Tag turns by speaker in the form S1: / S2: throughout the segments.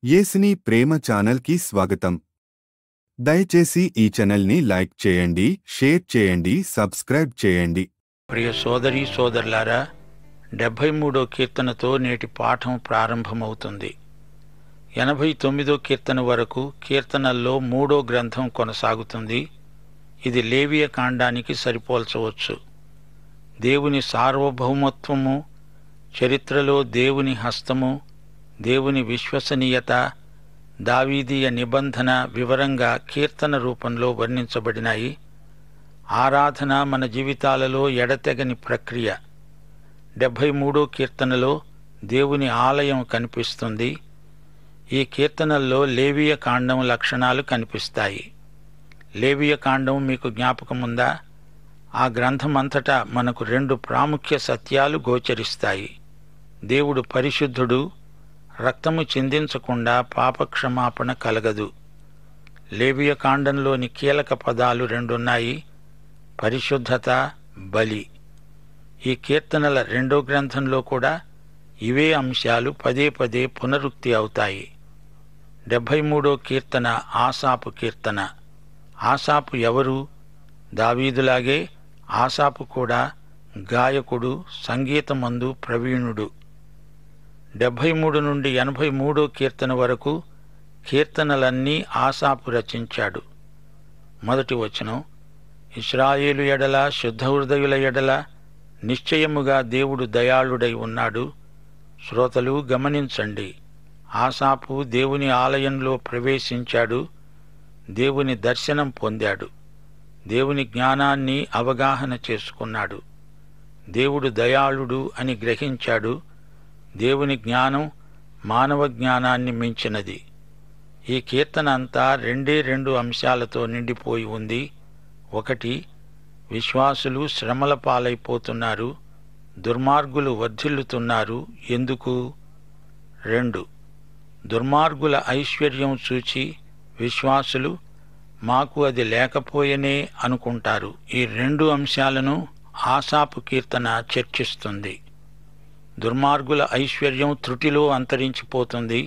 S1: యేసుని ప్రేమ ఛానల్కి స్వాగతం. దయచేసి ఈ ఛానల్ని లైక్ చేయండి, షేర్ చేయండి, సబ్స్క్రైబ్ చేయండి.
S2: ప్రియ సోదరీ సోదరులారా, 73 కీర్తనతో నేటి పాఠం ప్రారంభమవుతుంది. 89 కీర్తన వరకు కీర్తనల్లో 3వ గ్రంథం కొనసాగుతుంది. ఇది లేవియ కాండానికి సరిపోల్చవచ్చు. దేవుని సార్వభౌమత్వము, చరిత్రలో దేవుని హస్తము, దేవుని విశ్వసనీయత, దావీదీయ నిబంధన వివరంగా కీర్తన రూపంలో వర్ణించబడినాయి. ఆరాధన మన జీవితాలలో ఎడతెగని ప్రక్రియ. 73 కీర్తనలో దేవుని ఆలయం కనిపిస్తుంది. ఈ కీర్తనల్లో లేవియ కాండం లక్షణాలు కనిపిస్తాయి. లేవియ కాండం మీకు జ్ఞాపకముందా? ఆ గ్రంథమంతటా మనకు 2 ప్రాముఖ్య సత్యాలు గోచరిస్తాయి. దేవుడు పరిశుద్ధుడు, రక్తము చిందించకుండా పాపక్షమాపణ కలగదు. లేవియ కాండంలోని కీలక పదాలు 2 ఉన్నాయి: పరిశుద్ధత, బలి. ఈ కీర్తనల 2వ గ్రంథంలో కూడా ఇవే అంశాలు పదే పదే పునరుక్తి అవుతాయి. 73 కీర్తన ఆసాపు కీర్తన. ఆసాపు ఎవరు? దావీదులాగే ఆసాపు కూడా గాయకుడు, సంగీతమందు ప్రవీణుడు. 73 నుండి 83 కీర్తన వరకు కీర్తనలన్నీ ఆసాపు రచించాడు. మొదటి వచనం: ఇశ్రాయేలు ఎడల, శుద్ధ హృదయుల ఎడల నిశ్చయముగా దేవుడు దయాళుడై ఉన్నాడు. శ్రోతలు గమనించండి. ఆసాపు దేవుని ఆలయంలో ప్రవేశించాడు. దేవుని దర్శనం పొందాడు. దేవుని జ్ఞానాన్ని అవగాహన చేసుకున్నాడు. దేవుడు దయాళుడు అని గ్రహించాడు. దేవుని జ్ఞానం మానవ జ్ఞానాన్ని మించినది. ఈ కీర్తన అంతా 2 అంశాలతో నిండిపోయి ఉంది. 1, విశ్వాసులు శ్రమల పాలైపోతున్నారు, దుర్మార్గులు వర్ధిల్లుతున్నారు. ఎందుకు? 2, దుర్మార్గుల ఐశ్వర్యం చూచి విశ్వాసులు మాకు అది లేకపోయనే అనుకుంటారు. ఈ 2 అంశాలను ఆసాపు కీర్తన చర్చిస్తుంది. దుర్మార్గుల ఐశ్వర్యం త్రుటిలో అంతరించిపోతుంది.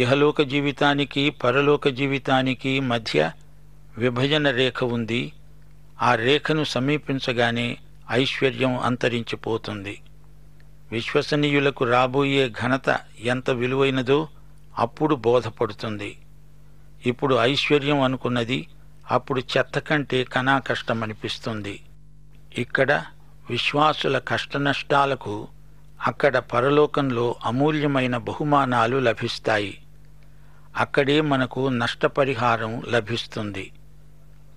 S2: ఇహలోక జీవితానికి, పరలోక జీవితానికి మధ్య విభజన రేఖ ఉంది. ఆ రేఖను సమీపించగానే ఐశ్వర్యం అంతరించిపోతుంది. విశ్వసనీయులకు రాబోయే ఘనత ఎంత విలువైనదో అప్పుడు బోధపడుతుంది. ఇప్పుడు ఐశ్వర్యం అనుకున్నది అప్పుడు చెత్త కంటే కనా కష్టమనిపిస్తుంది. ఇక్కడ విశ్వాసుల కష్టనష్టాలకు అక్కడ పరలోకంలో అమూల్యమైన బహుమానాలు లభిస్తాయి. అక్కడే మనకు నష్టపరిహారం లభిస్తుంది.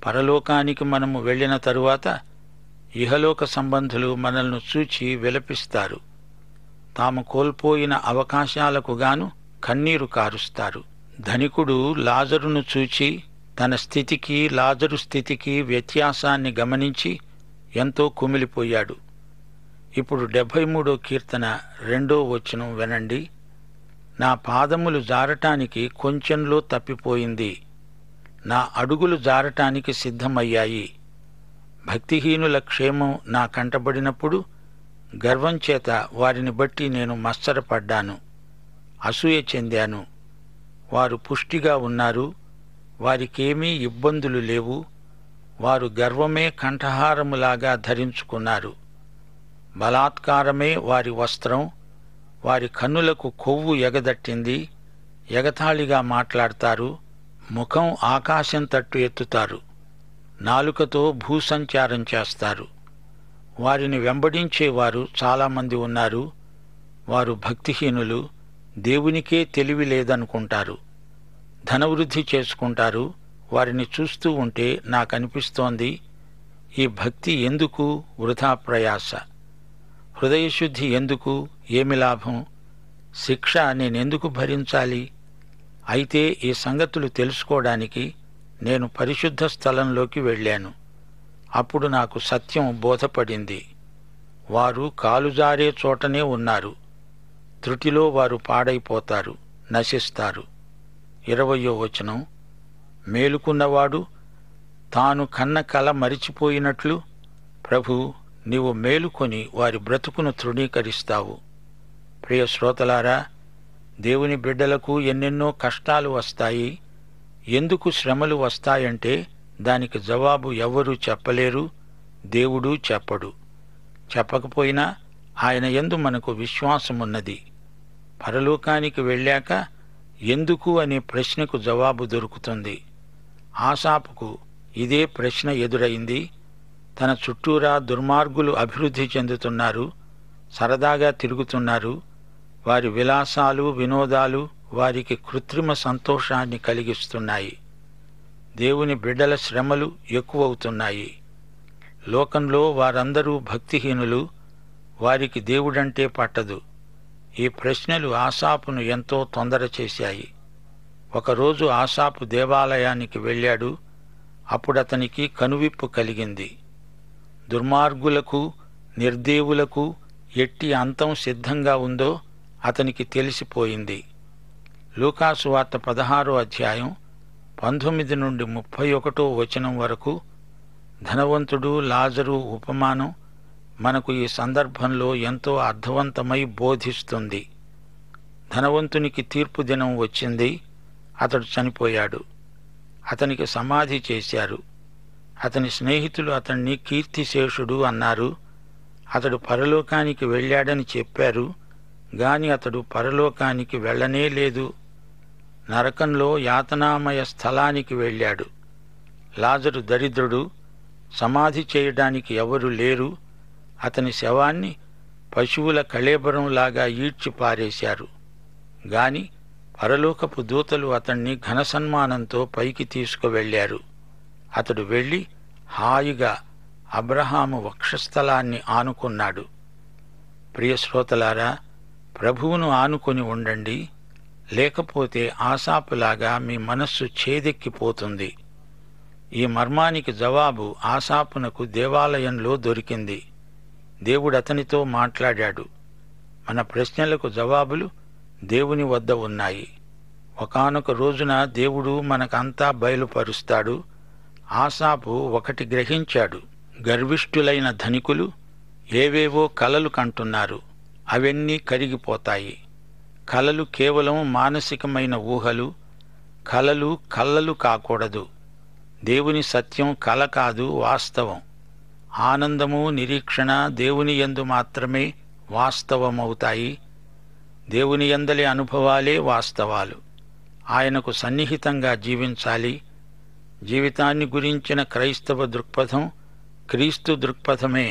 S2: పరలోకానికి మనము వెళ్ళిన తరువాత ఇహలోక సంబంధులు మనల్ని చూచి విలపిస్తారు. తాము కోల్పోయిన అవకాశాలకు గాను కన్నీరు కారుస్తారు. ధనికుడు లాజరును చూచి తన స్థితికి, లాజరు స్థితికి వ్యత్యాసాన్ని గమనించి ఎంతో కుమిలిపోయాడు. ఇప్పుడు 73 కీర్తన 2వ వచనం వినండి. నా పాదములు జారటానికి కొంచెంలో తప్పిపోయింది, నా అడుగులు జారటానికి సిద్ధమయ్యాయి. భక్తిహీనుల క్షేమం నా కంటబడినప్పుడు గర్వం చేత వారిని బట్టి నేను మత్సరపడ్డాను, అసూయ చెందాను. వారు పుష్టిగా ఉన్నారు, వారికేమీ ఇబ్బందులు లేవు. వారు గర్వమే కంఠహారములాగా ధరించుకున్నారు. బలాత్కారమే వారి వస్త్రం. వారి కన్నులకు కొవ్వు ఎగదట్టింది. ఎగతాళిగా మాట్లాడతారు. ముఖం ఆకాశం తట్టు ఎత్తుతారు. నాలుకతో భూసంచారం చేస్తారు. వారిని వెంబడించేవారు చాలామంది ఉన్నారు. వారు భక్తిహీనులు, దేవునికే తెలివి లేదనుకుంటారు. ధనవృద్ధి చేసుకుంటారు. వారిని చూస్తూ ఉంటే నాకనిపిస్తోంది, ఈ భక్తి ఎందుకు? వృథా ప్రయాస. హృదయశుద్ధి ఎందుకు? ఏమి లాభం? శిక్ష నేనెందుకు భరించాలి? అయితే ఈ సంగతులు తెలుసుకోవడానికి నేను పరిశుద్ధ స్థలంలోకి వెళ్ళాను. అప్పుడు నాకు సత్యం బోధపడింది. వారు కాలుజారే చోటనే ఉన్నారు. త్రుటిలో వారు పాడైపోతారు, నశిస్తారు. 20వ వచనం: మేలుకున్నవాడు తాను కన్న కల మరిచిపోయినట్లు ప్రభూ, నీవు మేలుకొని వారి బ్రతుకును తృణీకరిస్తావు. ప్రియ శ్రోతలారా, దేవుని బిడ్డలకు ఎన్నెన్నో కష్టాలు వస్తాయి. ఎందుకు శ్రమలు వస్తాయంటే దానికి జవాబు ఎవ్వరూ చెప్పలేరు, దేవుడు చెప్పడు. చెప్పకపోయినా ఆయన యందు మనకు విశ్వాసమున్నది. పరలోకానికి వెళ్ళాక ఎందుకు అనే ప్రశ్నకు జవాబు దొరుకుతుంది. ఆసాపుకు ఇదే ప్రశ్న ఎదురైంది. తన చుట్టూరా దుర్మార్గులు అభివృద్ధి చెందుతున్నారు, సరదాగా తిరుగుతున్నారు. వారి విలాసాలు, వినోదాలు వారికి కృత్రిమ సంతోషాన్ని కలిగిస్తున్నాయి. దేవుని బిడ్డల శ్రమలు ఎక్కువవుతున్నాయి. లోకంలో వారందరూ భక్తిహీనులు, వారికి దేవుడంటే పట్టదు. ఈ ప్రశ్నలు ఆసాపును ఎంతో తొందర చేశాయి. ఒకరోజు ఆసాపు దేవాలయానికి వెళ్ళాడు. అప్పుడతనికి కనువిప్పు కలిగింది. దుర్మార్గులకు, నిర్దేవులకు ఎట్టి అంతం సిద్ధంగా ఉందో అతనికి తెలిసిపోయింది. లూకాసు వార్త 16వ అధ్యాయం 19 నుండి 31వ వచనం వరకు ధనవంతుడు, లాజరు ఉపమానం మనకు ఈ సందర్భంలో ఎంతో అర్థవంతమై బోధిస్తుంది. ధనవంతునికి తీర్పు దినం వచ్చింది. అతడు చనిపోయాడు. అతనికి సమాధి చేశారు. అతని స్నేహితులు అతన్ని కీర్తిశేషుడు అన్నారు. అతడు పరలోకానికి వెళ్ళాడని చెప్పారు. గాని అతడు పరలోకానికి వెళ్ళనే లేదు. నరకంలో యాతనామయ స్థలానికి వెళ్ళాడు. లాజరు దరిద్రుడు, సమాధి చేయడానికి ఎవరు లేరు. అతని శవాన్ని పశువుల కళేబరంలాగా ఈడ్చి పారేశారు. గాని పరలోకపు దూతలు అతణ్ణి ఘనసన్మానంతో పైకి తీసుకువెళ్లారు. అతడు వెళ్లి హాయిగా అబ్రహాము వక్షస్థలాన్ని ఆనుకున్నాడు. ప్రియశ్రోతలారా, ప్రభువును ఆనుకొని ఉండండి. లేకపోతే ఆసాపులాగా మీ మనస్సు ఛేదెక్కిపోతుంది. ఈ మర్మానికి జవాబు ఆసాపునకు దేవాలయంలో దొరికింది. దేవుడు అతనితో మాట్లాడాడు. మన ప్రశ్నలకు జవాబులు దేవుని వద్ద ఉన్నాయి. ఒకానొక రోజున దేవుడు మనకంతా బయలుపరుస్తాడు. ఆసాపు ఒకటి గ్రహించాడు. గర్విష్ఠులైన ధనికులు ఏవేవో కలలు కంటున్నారు. అవన్నీ కరిగిపోతాయి. కలలు కేవలం మానసికమైన ఊహలు. కలలు కల్లలు కాకూడదు. దేవుని సత్యం కల కాదు, వాస్తవం. ఆనందము, నిరీక్షణ దేవుని యందు మాత్రమే వాస్తవమవుతాయి. దేవుని యందలి అనుభవాలే వాస్తవాలు. ఆయనకు సన్నిహితంగా జీవించాలి. జీవితాన్ని గురించిన క్రైస్తవ దృక్పథం క్రీస్తు దృక్పథమే.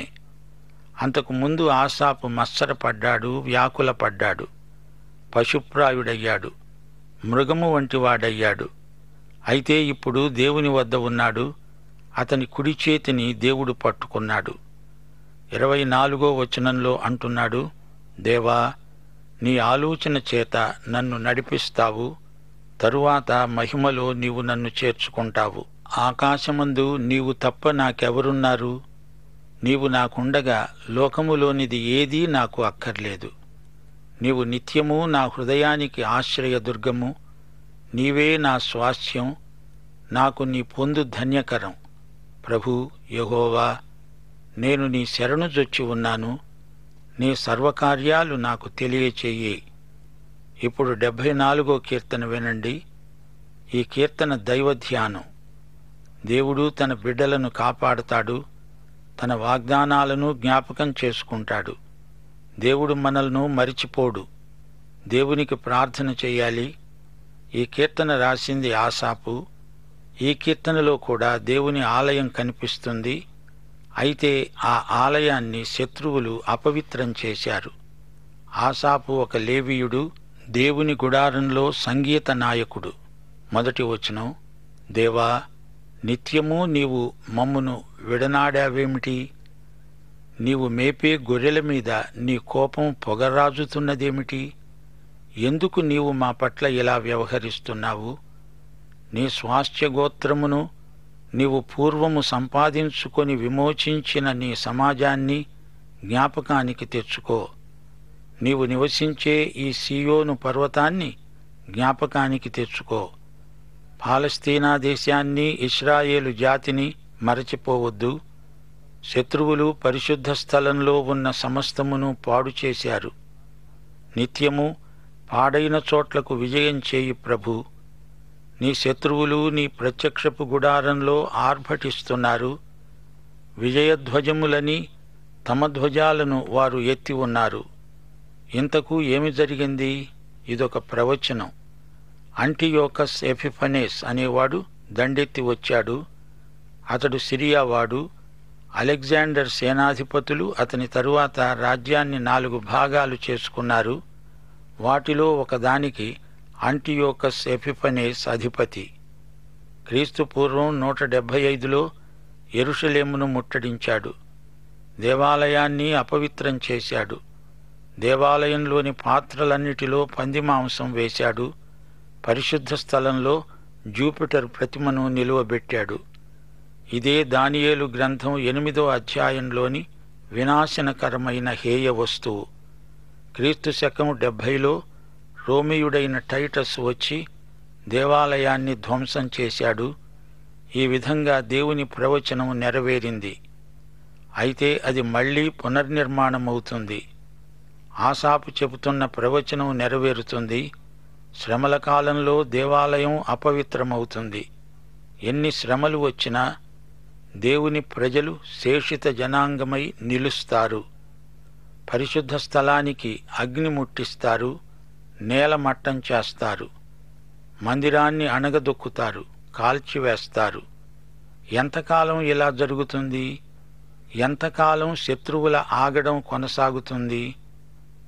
S2: అంతకు ముందు ఆసాపు మత్సరపడ్డాడు, వ్యాకులపడ్డాడు, పశుప్రాయుడయ్యాడు, మృగము వంటివాడయ్యాడు. అయితే ఇప్పుడు దేవుని వద్ద ఉన్నాడు. అతని కుడి చేతిని దేవుడు పట్టుకున్నాడు. 24వ వచనంలో అంటున్నాడు, దేవా, నీ ఆలోచన చేత నన్ను నడిపిస్తావు. తరువాత మహిమలో నీవు నన్ను చేర్చుకుంటావు. ఆకాశమందు నీవు తప్ప నాకెవరున్నారు? నీవు నాకుండగా లోకములోనిది ఏదీ నాకు అక్కర్లేదు. నీవు నిత్యము నా హృదయానికి ఆశ్రయదుర్గము. నీవే నా స్వాస్థ్యం. నాకు నీ పొందు ధన్యకరం. ప్రభూ యెహోవా, నేను నీ శరణు జొచ్చి ఉన్నాను. నీ సర్వకార్యాలు నాకు తెలియచేయి. ఇప్పుడు 74వ కీర్తన వినండి. ఈ కీర్తన దైవధ్యానం. దేవుడు తన బిడ్డలను కాపాడుతాడు. తన వాగ్దానాలను జ్ఞాపకం చేసుకుంటాడు. దేవుడు మనల్ని మరిచిపోడు. దేవునికి ప్రార్థన చెయ్యాలి. ఈ కీర్తన రాసింది ఆసాపు. ఈ కీర్తనలో కూడా దేవుని ఆలయం కనిపిస్తుంది. అయితే ఆ ఆలయాన్ని శత్రువులు అపవిత్రం చేశారు. ఆసాపు ఒక లేవీయుడు, దేవుని గుడారంలో సంగీత నాయకుడు. 1వ వచనం, దేవా, నిత్యము నీవు మమ్మును విడనాడావేమిటి? నీవు మేపే గొర్రెల మీద నీ కోపం పొగరాజుతున్నదేమిటి? ఎందుకు నీవు మా పట్ల ఇలా వ్యవహరిస్తున్నావు? నీ స్వాస్థ్యగోత్రమును నీవు పూర్వము సంపాదించుకొని విమోచించిన నీ సమాజాన్ని జ్ఞాపకానికి తెచ్చుకో. నీవు నివసించే ఈ సీయోను పర్వతాన్ని జ్ఞాపకానికి తెచ్చుకో. పాలస్తీనా దేశాన్ని, ఇశ్రాయేలు జాతిని మరచిపోవద్దు. శత్రువులు పరిశుద్ధ స్థలంలో ఉన్న సమస్తమును పాడు చేశారు. నిత్యము పాడైన చోట్లకు విజయం చేయి ప్రభు. నీ శత్రువులు నీ ప్రత్యక్షపు గుడారంలో ఆర్భటిస్తున్నారు. విజయధ్వజములని తమ ధ్వజాలను వారు ఎత్తి ఉన్నారు. ఇంతకు ఏమి జరిగింది? ఇదొక ప్రవచనం. అంటియోకస్ ఎపిఫనెస్ అనేవాడు దండెత్తి వచ్చాడు. అతడు సిరియావాడు. అలెగ్జాండర్ సేనాధిపతులు అతని తరువాత రాజ్యాన్ని 4 భాగాలు చేసుకున్నారు. వాటిలో ఒకదానికి అంటియోకస్ ఎపిఫనెస్ అధిపతి. క్రీస్తు పూర్వం 175లో యెరూషలేమును ముట్టడించాడు. దేవాలయాన్ని అపవిత్రం చేశాడు. దేవాలయంలోని పాత్రలన్నిటిలో పందిమాంసం వేశాడు. పరిశుద్ధ స్థలంలో జూపిటర్ ప్రతిమను నిలువబెట్టాడు. ఇదే దానియేలు గ్రంథం 8వ అధ్యాయంలోని వినాశనకరమైన హేయ వస్తువు. క్రీస్తు శకం 70లో రోమియుడైన టైటస్ వచ్చి దేవాలయాన్ని ధ్వంసం చేశాడు. ఈ విధంగా దేవుని ప్రవచనం నెరవేరింది. అయితే అది మళ్లీ పునర్నిర్మాణమవుతుంది. ఆసాపు చెబుతున్న ప్రవచనం నెరవేరుతుంది. శ్రమల కాలంలో దేవాలయం అపవిత్రమవుతుంది. ఎన్ని శ్రమలు వచ్చినా దేవుని ప్రజలు శేషిత జనాంగమై నిలుస్తారు. పరిశుద్ధ స్థలానికి అగ్ని ముట్టిస్తారు. నేలమట్టం చేస్తారు. మందిరాన్ని అణగదొక్కుతారు, కాల్చివేస్తారు. ఎంతకాలం ఇలా జరుగుతుంది? ఎంతకాలం శత్రువుల ఆగడం కొనసాగుతుంది?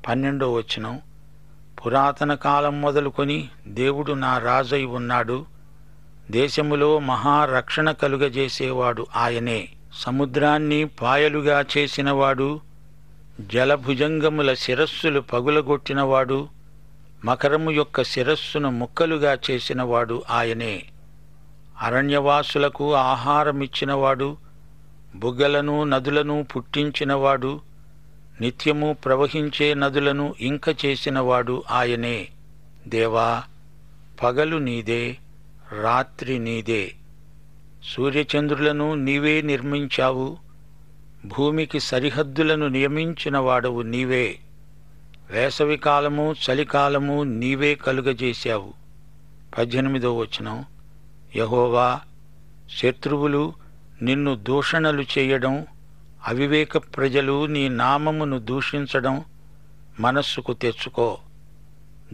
S2: 12వ వచనం, పురాతన కాలం మొదలుకొని దేవుడు నా రాజై ఉన్నాడు. దేశములో మహారక్షణ కలుగజేసేవాడు ఆయనే. సముద్రాన్ని పాయలుగా చేసినవాడు, జలభుజంగముల శిరస్సులు పగులగొట్టినవాడు, మకరము యొక్క శిరస్సును ముక్కలుగా చేసినవాడు ఆయనే. అరణ్యవాసులకు ఆహారమిచ్చినవాడు, బుగ్గలను నదులను పుట్టించినవాడు, నిత్యము ప్రవహించే నదులను ఇంక చేసినవాడు ఆయనే. దేవా, పగలు నీదే, రాత్రి నీదే. సూర్యచంద్రులను నీవే నిర్మించావు. భూమికి సరిహద్దులను నియమించినవాడవు నీవే. వేసవికాలము చలికాలము నీవే కలుగజేశావు. 18వ వచనం, యెహోవా, శత్రువులు నిన్ను దూషణలు చేయడం, అవివేక ప్రజలు నీ నామమును దూషించడం మనస్సుకు తెచ్చుకో.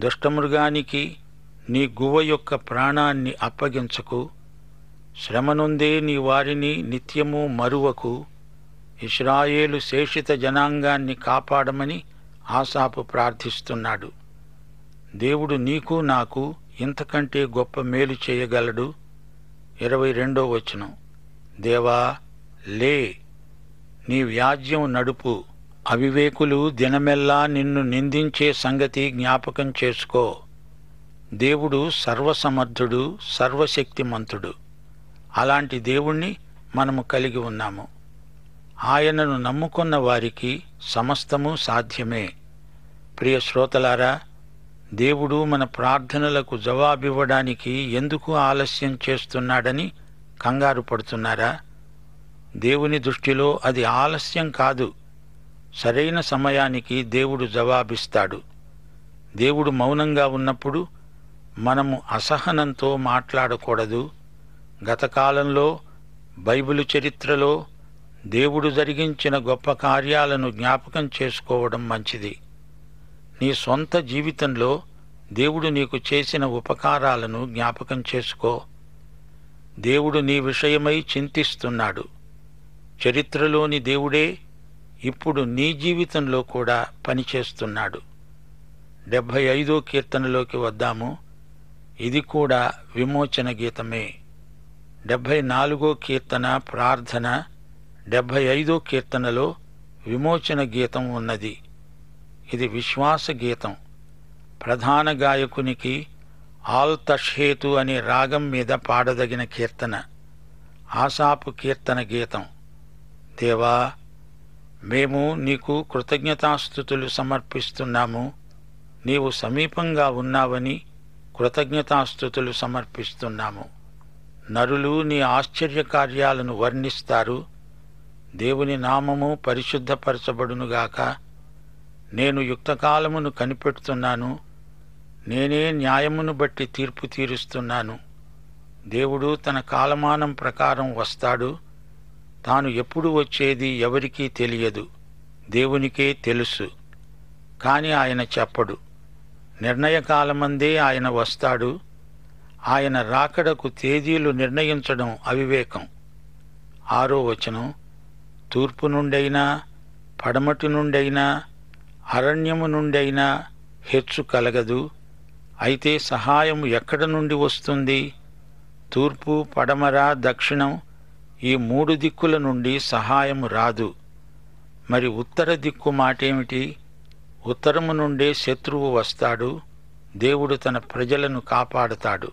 S2: దుష్టమృగానికి నీ గువ్వ యొక్క ప్రాణాన్ని అప్పగించకు. శ్రమనుందే నీ వారిని నిత్యము మరువకు. ఇశ్రాయేలు శేషిత జనాంగాన్ని కాపాడమని ఆసాపు ప్రార్థిస్తున్నాడు. దేవుడు నీకు నాకు ఇంతకంటే గొప్ప మేలు చేయగలడు. 22వ వచనం, దేవా, లే, నీ వ్యాజ్యం నడుపు. అవివేకులు దినమెల్లా నిన్ను నిందించే సంగతి జ్ఞాపకం చేసుకో. దేవుడు సర్వసమర్థుడు, సర్వశక్తిమంతుడు. అలాంటి దేవుణ్ణి మనము కలిగి ఉన్నాము. ఆయనను నమ్ముకున్న వారికి సమస్తము సాధ్యమే. ప్రియ శ్రోతలారా, దేవుడు మన ప్రార్థనలకు జవాబివ్వడానికి ఎందుకు ఆలస్యం చేస్తున్నాడని కంగారు పడుతున్నారా? దేవుని దృష్టిలో అది ఆలస్యం కాదు. సరైన సమయానికి దేవుడు జవాబిస్తాడు. దేవుడు మౌనంగా ఉన్నప్పుడు మనము అసహనంతో మాట్లాడకూడదు. గతకాలంలో బైబిలు చరిత్రలో దేవుడు జరిగించిన గొప్ప కార్యాలను జ్ఞాపకం చేసుకోవడం మంచిది. నీ సొంత జీవితంలో దేవుడు నీకు చేసిన ఉపకారాలను జ్ఞాపకం చేసుకో. దేవుడు నీ విషయమై చింతిస్తున్నాడు. చరిత్రలోని దేవుడే ఇప్పుడు నీ జీవితంలో కూడా పనిచేస్తున్నాడు. 75వ కీర్తనలోకి వద్దాము. ఇది కూడా విమోచన గీతమే. 74వ కీర్తన ప్రార్థన, 75వ కీర్తనలో విమోచన గీతం ఉన్నది. ఇది విశ్వాస గీతం. ప్రధాన గాయకునికి ఆల్ తష్హేతు అనే రాగం మీద పాడదగిన కీర్తన. ఆసాపు కీర్తన గీతం. దేవా, మేము నీకు కృతజ్ఞతాస్తుతులు సమర్పిస్తున్నాము. నీవు సమీపంగా ఉన్నావని కృతజ్ఞతాస్తుతులు సమర్పిస్తున్నాము. నరులు నీ ఆశ్చర్యకార్యాలను వర్ణిస్తారు. దేవుని నామము పరిశుద్ధపరచబడునుగాక. నేను యుక్తకాలమును కనిపెడుతున్నాను. నేనే న్యాయమును బట్టి తీర్పు తీరుస్తున్నాను. దేవుడు తన కాలమానం ప్రకారం వస్తాడు. తాను ఎప్పుడు వచ్చేది ఎవరికీ తెలియదు, దేవునికే తెలుసు. కాని ఆయన చెప్పడు. నిర్ణయకాలమందే ఆయన వస్తాడు. ఆయన రాకడకు తేదీలు నిర్ణయించడం అవివేకం. 6వ వచనం, తూర్పు నుండైనా పడమటి నుండైనా అరణ్యము నుండైనా హెచ్చు కలగదు. అయితే సహాయం ఎక్కడ నుండి వస్తుంది? తూర్పు, పడమర, దక్షిణం ఈ 3 దిక్కుల నుండి సహాయము రాదు. మరి ఉత్తర దిక్కు మాటేమిటి? ఉత్తరము నుండే శత్రువు వస్తాడు. దేవుడు తన ప్రజలను కాపాడతాడు.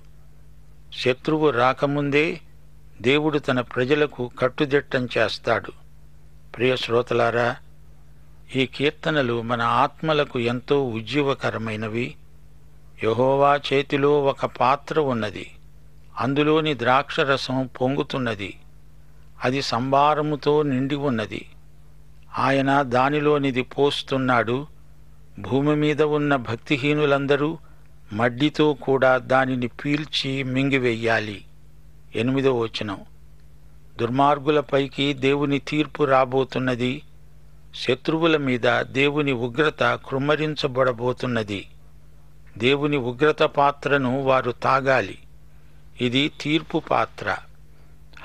S2: శత్రువు రాకముందే దేవుడు తన ప్రజలకు కట్టుదిట్టం చేస్తాడు. ప్రియ శ్రోతలారా, ఈ కీర్తనలు మన ఆత్మలకు ఎంతో ఉజ్జీవకరమైనవి. యెహోవా చేతిలో ఒక పాత్ర ఉన్నది, అందులోని ద్రాక్షరసం పొంగుతున్నది. అది సంభారముతో నిండి ఉన్నది. ఆయన దానిలోనిది పోస్తున్నాడు. భూమి మీద ఉన్న భక్తిహీనులందరూ మడ్డితో కూడా దానిని పీల్చి మింగివెయ్యాలి. 8వ వచనం, దుర్మార్గులపైకి దేవుని తీర్పు రాబోతున్నది. శత్రువుల మీద దేవుని ఉగ్రత కృమ్మరించబడబోతున్నది. దేవుని ఉగ్రత పాత్రను వారు తాగాలి. ఇది తీర్పు పాత్ర.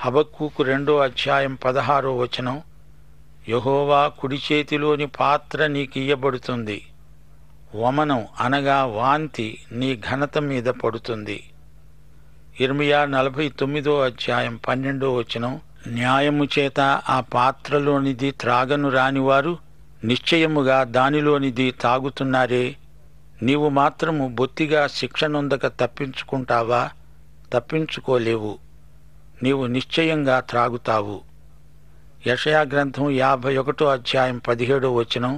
S2: హబక్కూకు 2వ అధ్యాయం 16వ వచనం, యెహోవా కుడి చేతిలోని పాత్ర నీకియ్యబడుతుంది. వమనం అనగా వాంతి నీ ఘనత మీద పడుతుంది. ఇర్మియా 49వ అధ్యాయం 12వ వచనం, న్యాయము చేత ఆ పాత్రలోనిది త్రాగను రానివారు నిశ్చయముగా దానిలోనిది తాగుతున్నారే. నీవు మాత్రము బొత్తిగా శిక్షనొందక తప్పించుకుంటావా? తప్పించుకోలేవు. నీవు నిశ్చయంగా త్రాగుతావు. యెషయా గ్రంథం 51వ అధ్యాయం 17వ వచనం,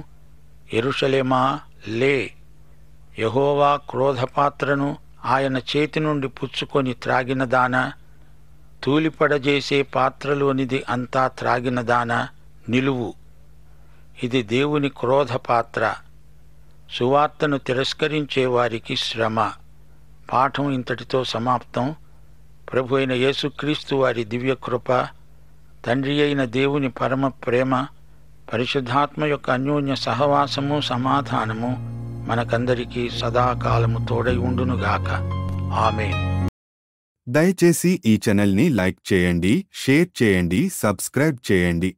S2: యెరూషలేమా లే, యెహోవా క్రోధపాత్రను ఆయన చేతి నుండి పుచ్చుకొని త్రాగినదానా, తూలిపడజేసే పాత్రలోనిది అంతా త్రాగినదానా, నిలువు. ఇది దేవుని క్రోధపాత్ర. సువార్తను తిరస్కరించే వారికి శ్రమ. పాఠం ఇంతటితో సమాప్తం. ప్రభు అయిన యేసుక్రీస్తు వారి దివ్యకృప, తండ్రి అయిన దేవుని పరమ ప్రేమ, పరిశుద్ధాత్మ యొక్క అన్యోన్య సహవాసము, సమాధానము మనకందరికీ సదాకాలము తోడై ఉండునుగాక. ఆమేన్.
S1: దయచేసి ఈ ఛానల్ని లైక్ చేయండి, షేర్ చేయండి, సబ్స్క్రైబ్ చేయండి.